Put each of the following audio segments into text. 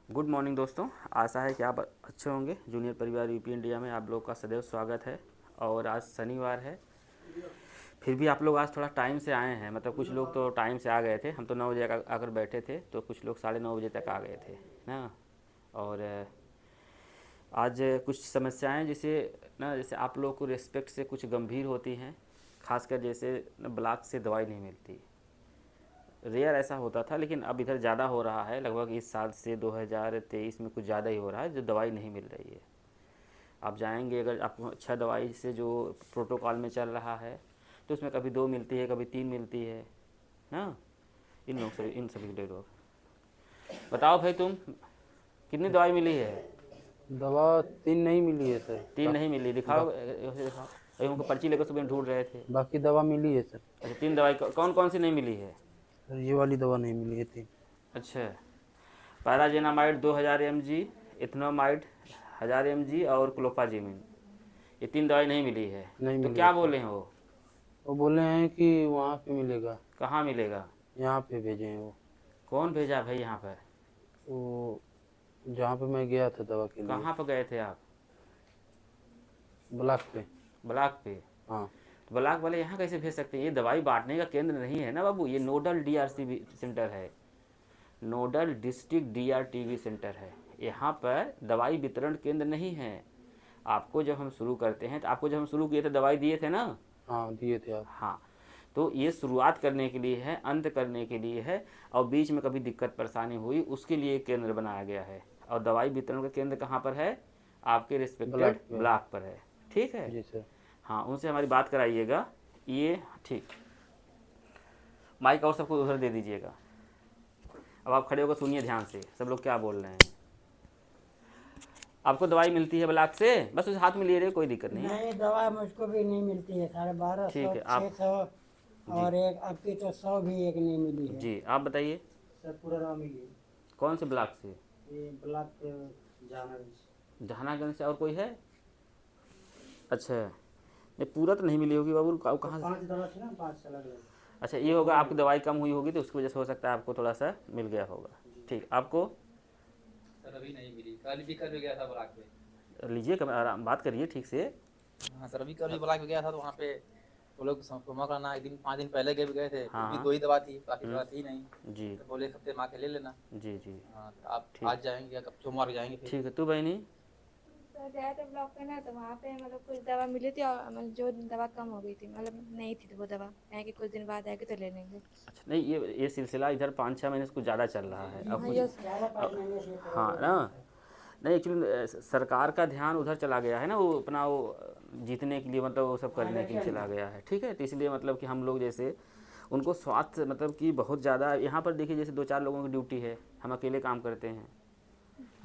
Good morning दोस्तों, आशा है कि आप अच्छे होंगे। जूनियर परिवार यूपी इंडिया में आप लोग का सदैव स्वागत है। और आज शनिवार है, फिर भी आप लोग आज थोड़ा टाइम से आए हैं। मतलब कुछ लोग तो टाइम से आ गए थे, हम तो 9 बजे आकर बैठे थे, तो कुछ लोग 9:30 बजे तक आ गए थे ना। और आज कुछ समस्याएं जैसे आप लोग को रिस्पेक्ट से कुछ गंभीर होती हैं, खासकर जैसे ब्लॉक से दवाई नहीं मिलती। रेयर ऐसा होता था, लेकिन अब इधर ज़्यादा हो रहा है। लगभग इस साल से 2023 में कुछ ज़्यादा ही हो रहा है जो दवाई नहीं मिल रही है। आप जाएंगे, अगर आपको अच्छा दवाई से जो प्रोटोकॉल में चल रहा है, तो उसमें कभी 2 मिलती है, कभी 3 मिलती है ना। इन सभी लोग बताओ भाई, तुम कितनी दवाई मिली है? दवा 3 नहीं मिली है सर। 3 नहीं मिली? दिखाओ, दिखाओ। अभी हमको पर्ची लेकर सुबह ढूंढ रहे थे। बाकी दवा मिली है सर। अच्छा, 3 दवाई कौन कौन सी नहीं मिली है? सर ये वाली दवा नहीं मिली है 3। अच्छा, पैराजेनामाइड 2000 mg, इथनोमाइड 1000 mg और क्लोफाजिमिन, ये 3 दवाई नहीं मिली है। नहीं तो मिली क्या है बोले सर। हैं वो बोले हैं कि वहाँ पे मिलेगा, कहाँ मिलेगा? यहाँ पे भेजे हैं वो। कौन भेजा भाई यहाँ पर? वो जहाँ पे मैं गया था दवा के लिए, कहाँ पर गए थे आप? ब्लॉक पे। ब्लॉक पे? हाँ तो ब्लॉक वाले यहाँ कैसे भेज सकते हैं? ये दवाई बांटने का केंद्र नहीं है ना बाबू, ये नोडल DRCB सेंटर है, नोडल डिस्ट्रिक्ट DRTV सेंटर है। यहाँ पर दवाई वितरण केंद्र नहीं है। आपको जब हम शुरू करते हैं, तो आपको जब हम शुरू किए थे दवाई दिए थे ना। हाँ दिए थे आप। हाँ, तो ये शुरुआत करने के लिए है, अंत करने के लिए है, और बीच में कभी दिक्कत परेशानी हुई उसके लिए केंद्र बनाया गया है। और दवाई वितरण का केंद्र कहाँ पर है? आपके रिस्पेक्टेड ब्लॉक पर है। ठीक है जी सर। हाँ, उनसे हमारी बात कराइएगा। ये ठीक, माइक और सबको उधर दे दीजिएगा। अब आप खड़े होकर सुनिए ध्यान से, सब लोग क्या बोल रहे हैं। आपको दवाई मिलती है ब्लॉक से, बस उस हाथ में लिए रहे, कोई दिक्कत नहीं है। नहीं, दवा मुझको भी नहीं मिलती है। 1250, ठीक है, आप 600 और एक अब की तो 100 भी एक नहीं मिली है। जी आप बताइए, सर पूरा दवा मिली है। कौन से ब्लॉक से? ये ब्लॉक जहानागंज। जहानागंज से? और कोई है? अच्छा, नहीं पूरा तो नहीं मिली होगी बाबू, कहाँ से? 5 दवा थी ना, 5 अलग अलग। अच्छा, ये होगा आपकी दवाई कम हुई होगी, तो उसकी वजह से हो सकता है आपको थोड़ा सा मिल गया होगा। ठीक, आपको? सर अभी नहीं मिली, कल भी गया था ब्लॉक पे। लीजिए, आराम बात करिए ठीक से। हाँ सर, अभी कल भी ब्लॉक पे गया था, तो वहाँ पे वो लोग सोमा कराना 5 दिन पहले गए थे। हाँ, अभी हाँ। 2 ही दवा थी, बाकी दवा थी नहीं। जी तो बोले 1 हफ्ते में आके ले लेना। जी जी, हाँ, तो आप ठीक। आज जाएंगे या कब सोमवार को जाएंगे फिर? ठीक है, तू बहनी? तो गए थे ब्लॉक पे ना, तो वहाँ पे मतलब कुछ दवा मिली थी, और मतलब जो दवा कम हो गई थी, मतलब नहीं थी, तो वो दवा कहें कि कुछ दिन बाद आएगी तो ले लेंगे। अच्छा, नहीं ये सिलसिला इधर 5-6 महीने से कुछ ज़्यादा चल रहा है। अब हाँ, कुछ ये 4-5 महीने से हाँ ना, नहीं एक्चुअली सरकार का ध्यान उधर चला गया है ना, वो अपना वो जीतने के लिए, मतलब वो सब करने के लिए चला गया है। ठीक है, तो इसलिए मतलब कि हम लोग जैसे उनको स्वास्थ्य मतलब कि बहुत ज़्यादा यहाँ पर देखिए, जैसे 2-4 लोगों की ड्यूटी है, हम अकेले काम करते हैं।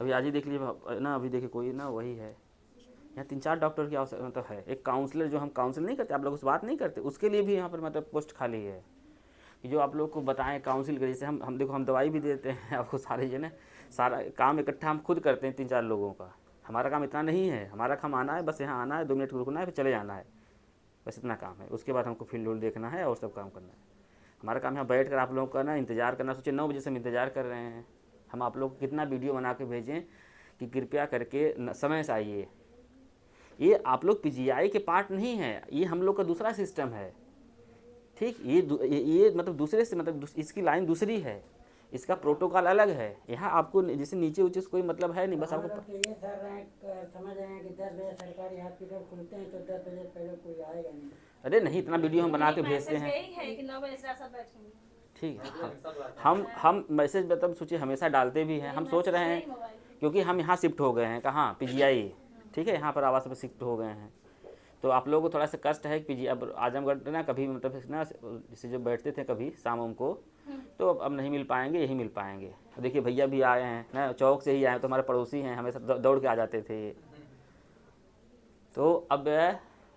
अभी आज ही देख लीजिए ना, अभी देखिए कोई ना वही है, यहाँ 3-4 डॉक्टर की आवश्यकता मतलब है। एक काउंसलर, जो हम काउंसिल नहीं करते, आप लोग उस बात नहीं करते, उसके लिए भी यहाँ पर मतलब पोस्ट खाली है, कि जो आप लोग को बताएं काउंसिल के। जैसे हम देखो, हम दवाई भी देते हैं आपको सारे जो है, सारा काम इकट्ठा हम खुद करते हैं 3-4 लोगों का। हमारा काम इतना नहीं है, हमारा काम आना है, बस यहाँ आना है, 2 मिनट रुकना है, फिर चले जाना है, बस इतना काम है। उसके बाद हमको फील्ड देखना है और सब काम करना है। हमारा काम यहाँ बैठ कर आप लोगों का ना इंतज़ार करना। सोचिए 9 बजे से हम इंतज़ार कर रहे हैं, हम आप लोग को कितना वीडियो बना के भेजें कि कृपया करके समय से आइए। ये आप लोग PGI के पार्ट नहीं है, ये हम लोग का दूसरा सिस्टम है। ठीक, ये मतलब दूसरे से, मतलब इसकी लाइन दूसरी है, इसका प्रोटोकॉल अलग है। यहाँ आपको जैसे नीचे ऊँचे कोई मतलब है नहीं, बस हम आपको लोग तो ये सर समझ रहे हैं कि 10 बजे सरकारी हॉस्पिटल खुलते हैं, तो 10 बजे पहले कोई आएगा नहीं। अरे नहीं, इतना वीडियो हम बना के भेजते हैं। यही है कि 9 बजे से सब बैठेंगे। ठीक है, हम मैसेज मतलब सोचिए हमेशा डालते भी हैं। हम सोच रहे हैं, क्योंकि हम यहाँ शिफ्ट हो गए हैं, कहाँ PGI, ठीक है, यहाँ पर आवास पर शिफ्ट हो गए हैं, तो आप लोगों को थोड़ा सा कष्ट है कि PGI अब आजमगढ़ ना कभी मतलब ना, जैसे जो बैठते थे कभी शाम को, तो अब नहीं मिल पाएंगे, यही मिल पाएंगे। देखिए भैया भी आए हैं ना, चौक से ही आए, तो हमारे पड़ोसी हैं, हमेशा दौड़ के आ जाते थे। तो अब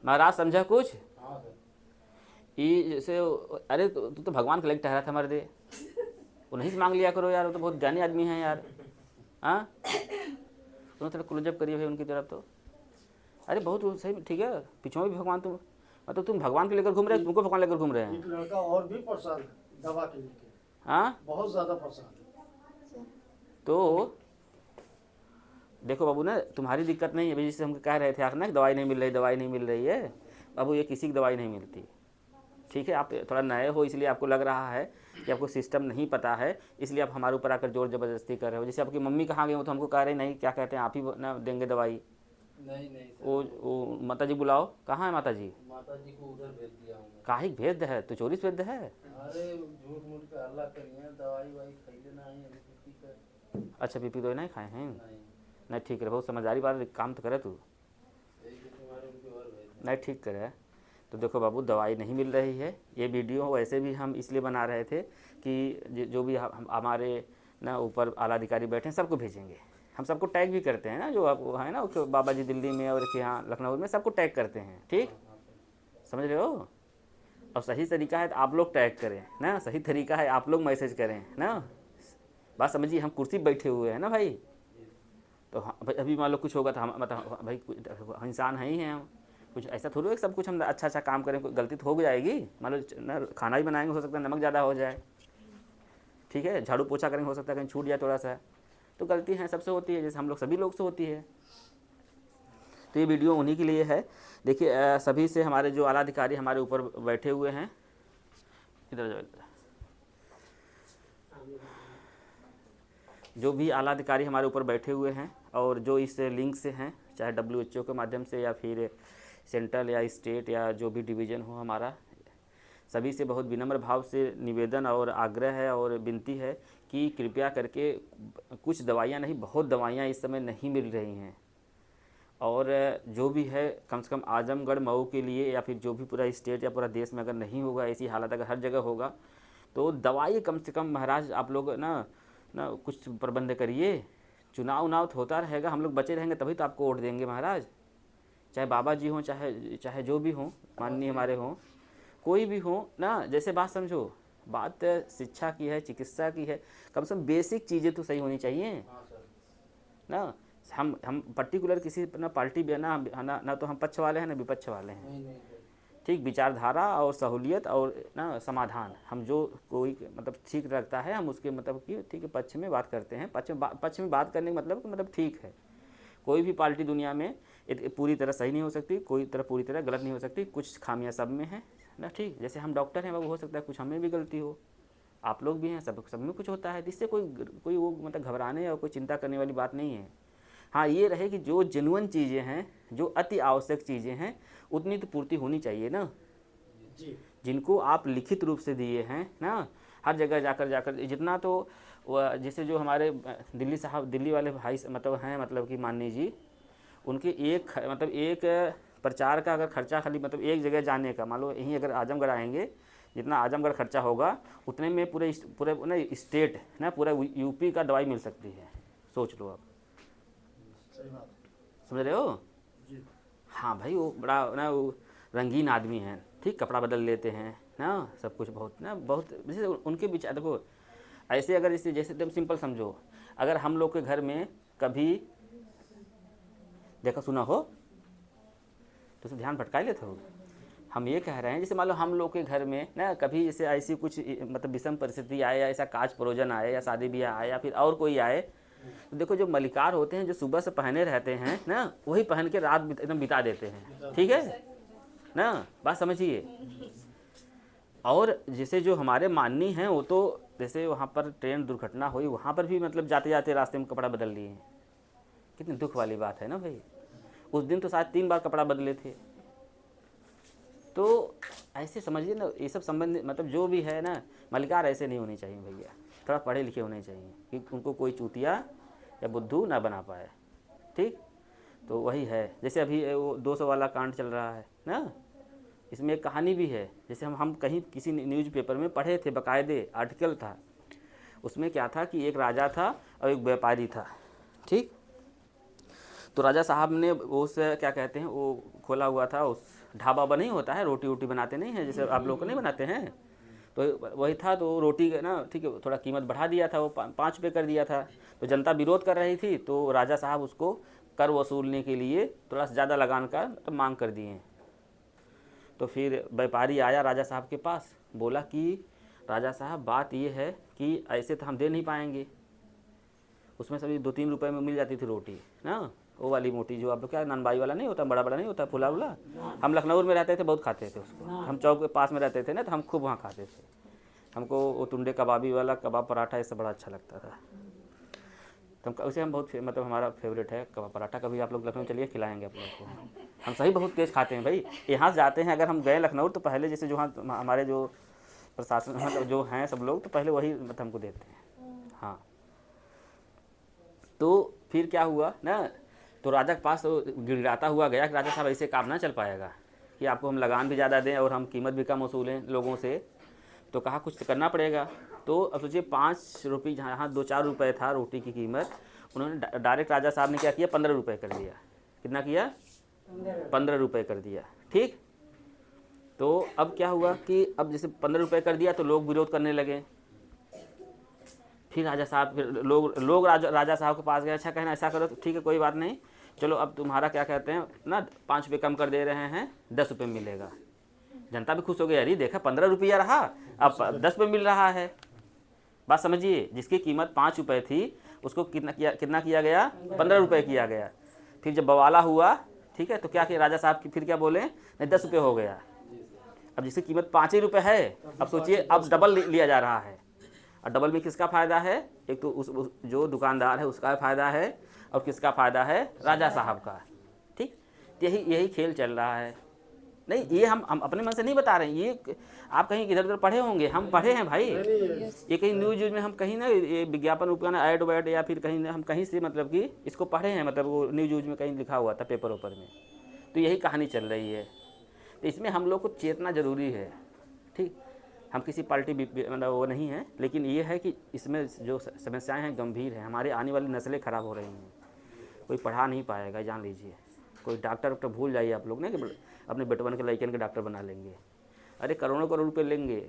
महाराज समझा कुछ ये जैसे, अरे तू तो भगवान का लायक ठहरा था मर्दे, वो नहीं से मांग लिया करो यार, वो तो बहुत ज्ञानी आदमी हैं यार। हाँ, तुम थोड़ा क्लोजअप करिए भाई उनकी तरफ। तो अरे बहुत सही, ठीक है, पीछे भी भगवान, तुम मतलब तुम भगवान को लेकर घूम रहे हैं, तुमको भगवान लेकर घूम रहे हैं। एक लड़का और भी परेशान है दवा के लेके, हाँ, बहुत ज़्यादा परेशान है। तो देखो बाबू ना, तुम्हारी दिक्कत नहीं है, अभी जैसे हम कह रहे थे ना, दवाई नहीं मिल रही, दवाई नहीं मिल रही है। बाबू ये किसी की दवाई नहीं मिलती, ठीक है। आप थोड़ा नए हो इसलिए आपको लग रहा है कि आपको सिस्टम नहीं पता है, इसलिए आप हमारे ऊपर आकर जोर ज़बरदस्ती कर रहे हो। जैसे आपकी मम्मी कहाँ गई हो तो हमको कह रहे नहीं, क्या कहते हैं, आप ही ना देंगे दवाई। नहीं नहीं सर, वो माता जी बुलाओ, कहाँ है माता जी? माता जी को उधर भेज दिया हूँ मैं। काहे भेद है, तो चोरी से भेद है। अरे झूठ मूठ का हल्ला करिए, दवाई वाई खाइए ना है अभी किसी का। अच्छा बीपी दवाई नहीं खाए हैं? नहीं, नहीं ठीक है, बहुत समझदारी बात, काम तो करे तू। यही तो तुम्हारे उनके और भेज नहीं ठीक करे। तो देखो बाबू, दवाई नहीं मिल रही है। ये वीडियो वैसे भी हम इसलिए बना रहे थे कि जो भी हमारे ना ऊपर आला अधिकारी बैठे हैं सबको भेजेंगे। हम सबको टैग भी करते हैं ना, जो आप है ना, बाबा जी दिल्ली में और यहाँ लखनऊ में सबको टैग करते हैं, ठीक, समझ रहे हो। और सही तरीका है तो आप लोग टैग करें ना, सही तरीका है आप लोग मैसेज करें ना, बात समझिए। हम कुर्सी पर बैठे हुए हैं ना भाई, तो भाई अभी मान लो कुछ होगा तो हम मतलब भाई इंसान है ही हैं हम, कुछ ऐसा थोड़ी है सब कुछ हम अच्छा अच्छा काम करें, कोई गलती तो हो जाएगी। मान लो ना खाना ही बनाएंगे, हो सकता है नमक ज़्यादा हो जाए, ठीक है, झाड़ू पोछा करेंगे, हो सकता है कहीं छूट जाए थोड़ा सा, तो गलती है सबसे होती है, जैसे हम लोग सभी लोग से होती है। तो ये वीडियो उन्हीं के लिए है। देखिए सभी से हमारे जो आला अधिकारी हमारे ऊपर बैठे हुए हैं, इधर जाओ, जो भी आला अधिकारी हमारे ऊपर बैठे हुए हैं और जो इस लिंक से हैं, चाहे WHO के माध्यम से या फिर सेंट्रल या स्टेट या जो भी डिवीज़न हो हमारा, सभी से बहुत विनम्र भाव से निवेदन और आग्रह है और विनती है कि कृपया करके, कुछ दवाइयाँ नहीं बहुत दवाइयाँ इस समय नहीं मिल रही हैं, और जो भी है कम से कम आजमगढ़ मऊ के लिए या फिर जो भी पूरा स्टेट या पूरा देश में अगर नहीं होगा ऐसी हालत, अगर हर जगह होगा तो दवाई कम से कम महाराज आप लोग ना कुछ प्रबंध करिए। चुनाव उनाव होता रहेगा, हम लोग बचे रहेंगे तभी तो आपको वोट देंगे महाराज, चाहे बाबा जी हों, चाहे जो भी हों, माननीय हमारे हों, कोई भी हो ना। जैसे बात समझो, बात शिक्षा की है, चिकित्सा की है, कम से कम बेसिक चीज़ें तो सही होनी चाहिए ना। हम पर्टिकुलर किसी ना पार्टी ना तो हम पक्ष वाले हैं ना विपक्ष वाले हैं, नहीं नहीं ठीक। विचारधारा और सहूलियत और ना समाधान, हम जो कोई मतलब ठीक रखता है हम उसके मतलब कि ठीक है पक्ष में बात करते हैं। पक्ष में बात करने का मतलब ठीक है। कोई भी पार्टी दुनिया में पूरी तरह सही नहीं हो सकती, कोई तरह पूरी तरह गलत नहीं हो सकती, कुछ खामियां सब में है ना, ठीक। जैसे हम डॉक्टर हैं बाबू, हो सकता है कुछ हमें भी गलती हो, आप लोग भी हैं, सब में कुछ होता है, जिससे कोई वो मतलब घबराने और कोई चिंता करने वाली बात नहीं है। हाँ ये रहे कि जो जेन्युइन चीज़ें हैं, जो अति आवश्यक चीज़ें हैं, उतनी तो पूर्ति होनी चाहिए ना जी। जिनको आप लिखित रूप से दिए हैं ना, हर जगह जाकर जितना तो जैसे जो हमारे दिल्ली वाले भाई मतलब हैं, मतलब कि माननीय जी, उनके एक प्रचार का अगर खर्चा खाली मतलब एक जगह जाने का, मान लो यहीं अगर आजमगढ़ आएंगे, जितना आजमगढ़ खर्चा होगा उतने में पूरे ना स्टेट ना पूरा यूपी का दवाई मिल सकती है, सोच लो आप, समझ रहे हो। हाँ भाई वो बड़ा ना वो रंगीन आदमी हैं, ठीक, कपड़ा बदल लेते हैं ना, सब कुछ बहुत जैसे उनके विचार। देखो ऐसे अगर जैसे एकदम सिंपल समझो, अगर हम लोग के घर में कभी देखो सुना हो तो ध्यान भटका लेते हो। हम ये कह रहे हैं जैसे मान लो हम लोग के घर में ना कभी जैसे ऐसी कुछ मतलब विषम परिस्थिति आए या ऐसा काज परोजन आए या शादी ब्याह आए या फिर और कोई आए, तो देखो जो मलिकार होते हैं जो सुबह से पहने रहते हैं ना, वही पहन के रात एकदम बिता देते हैं, ठीक है ना, बात समझिए। और जैसे जो हमारे माननी हैं वो तो जैसे वहाँ पर ट्रेन दुर्घटना हुई वहाँ पर भी मतलब जाते जाते रास्ते में कपड़ा बदल लिए हैं, कितनी दुख वाली बात है ना भाई। उस दिन तो शायद 3 बार कपड़ा बदले थे। तो ऐसे समझिए ना, ये सब संबंध मतलब जो भी है ना, मलिकार ऐसे नहीं होनी चाहिए भैया, थोड़ा पढ़े लिखे होने चाहिए कि उनको कोई चूतिया या बुद्धू ना बना पाए, ठीक। तो वही है, जैसे अभी वो 200 वाला कांड चल रहा है ना, इसमें एक कहानी भी है। जैसे हम कहीं किसी न्यूज़पेपर में पढ़े थे, बाकायदे आर्टिकल था, उसमें क्या था कि एक राजा था और एक व्यापारी था, ठीक। तो राजा साहब ने उस क्या कहते हैं वो खोला हुआ था, उस ढाबा नहीं होता है, रोटी वोटी बनाते नहीं हैं जैसे आप लोग को नहीं बनाते हैं, तो वही था। तो रोटी ना ठीक है थोड़ा कीमत बढ़ा दिया था, वो 5 रुपये कर दिया था। तो जनता विरोध कर रही थी, तो राजा साहब उसको कर वसूलने के लिए थोड़ा सा ज़्यादा लगान का तो मांग कर दिए। तो फिर व्यापारी आया राजा साहब के पास, बोला कि राजा साहब बात ये है कि ऐसे तो हम दे नहीं पाएंगे। उसमें सभी 2-3 रुपए में मिल जाती थी रोटी ना, वो वाली मोटी जो आप लोग क्या नानबाई वाला नहीं होता, बड़ा बड़ा नहीं होता फुला उला। हम लखनऊ में रहते थे, बहुत खाते थे उसको। हम चौक के पास में रहते थे ना, तो हम खूब वहाँ खाते थे। हमको वो टुंडे कबाबी वाला कबाब पराठा ये सब बड़ा अच्छा लगता था। तो उसे हम बहुत मतलब हमारा फेवरेट है कबाब पराठा। कभी आप लोग लखनऊ चलिए, खिलाएंगे आप लोग को। हम सही बहुत तेज़ खाते हैं भाई। यहाँ से जाते हैं अगर हम गए लखनऊ तो पहले जैसे जो हाँ हमारे जो प्रशासन मतलब जो हैं सब लोग, तो पहले वही मतलब हमको देते हैं। हाँ, तो फिर क्या हुआ ना, तो राजा के पास तो गिड़गिड़ाता हुआ गया कि राजा साहब ऐसे काम ना चल पाएगा कि आपको हम लगान भी ज़्यादा दें और हम कीमत भी कम वसूलें लोगों से। तो कहा कुछ तो करना पड़ेगा। तो अब सोचिए 5 रुपये जहाँ 2-4 रुपये था रोटी की कीमत, उन्होंने डायरेक्ट राजा साहब ने क्या किया, 15 रुपये कर दिया। कितना किया? 15 रुपये कर दिया। ठीक, तो अब क्या हुआ कि अब जैसे 15 रुपये कर दिया तो लोग विरोध करने लगे। फिर राजा साहब फिर लोग राजा साहब के पास गए। अच्छा कहना ऐसा करो तो ठीक है कोई बात नहीं, चलो अब तुम्हारा क्या कहते हैं ना 5 रुपये कम कर दे रहे हैं, 10 रुपये मिलेगा। जनता भी खुश हो गई, अरे देखा 15 रुपया रहा अब 10 रुपये मिल रहा है। बात समझिए, जिसकी कीमत 5 रुपये थी उसको कितना किया गया, 15 रुपये किया गया। फिर जब बवाला हुआ, ठीक है, तो क्या किया राजा साहब फिर क्या बोले, नहीं 10 रुपये हो गया। अब जिसकी कीमत 5 ही रुपये है, अब सोचिए अब डबल लिया जा रहा है। और डबल में किसका फ़ायदा है, एक तो उस जो दुकानदार है उसका फ़ायदा है, और किसका फ़ायदा है, राजा साहब का। ठीक, यही खेल चल रहा है। नहीं, ये हम अपने मन से नहीं बता रहे हैं, ये आप कहीं इधर उधर पढ़े होंगे, हम पढ़े हैं भाई। ये कहीं न्यूज़ में हम कहीं ना ये विज्ञापन उपन ऐड वैड या फिर कहीं हम कहीं से मतलब कि इसको पढ़े हैं, मतलब वो न्यूज़ में कहीं लिखा हुआ था पेपर वेपर में। तो यही कहानी चल रही है। तो इसमें हम लोग को चेतना ज़रूरी है। ठीक, हम किसी पार्टी मतलब वो नहीं है, लेकिन ये है कि इसमें जो समस्याएं हैं गंभीर हैं। हमारे आने वाली नस्लें ख़राब हो रही हैं, कोई पढ़ा नहीं पाएगा, जान लीजिए। कोई डॉक्टर वॉक्टर भूल जाइए आप लोग ना कि अपने बेटवन के लड़कन के डॉक्टर बना लेंगे। अरे करोड़ों करोड़ रुपये लेंगे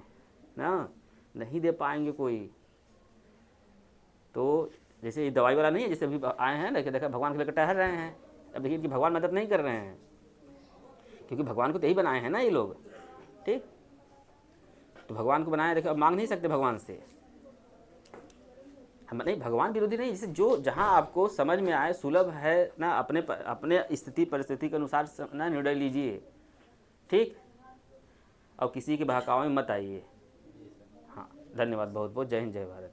ना, नहीं दे पाएंगे कोई। तो जैसे ये दवाई वाला नहीं है, जैसे अभी आए हैं ना कि देखा भगवान के लेकर टहल रहे हैं। अब देखिए कि भगवान मदद नहीं कर रहे हैं, क्योंकि भगवान को तो यही बनाए हैं ना ये लोग। ठीक, तो भगवान को बनाए, देखो अब मांग नहीं सकते भगवान से हम। नहीं, भगवान विरोधी नहीं, जैसे जो जहाँ आपको समझ में आए, सुलभ है ना, अपने स्थिति परिस्थिति के अनुसार ना निर्णय लीजिए। ठीक, और किसी के बहकावे में मत आइए। हाँ, धन्यवाद बहुत बहुत। जय हिंद, जय भारत।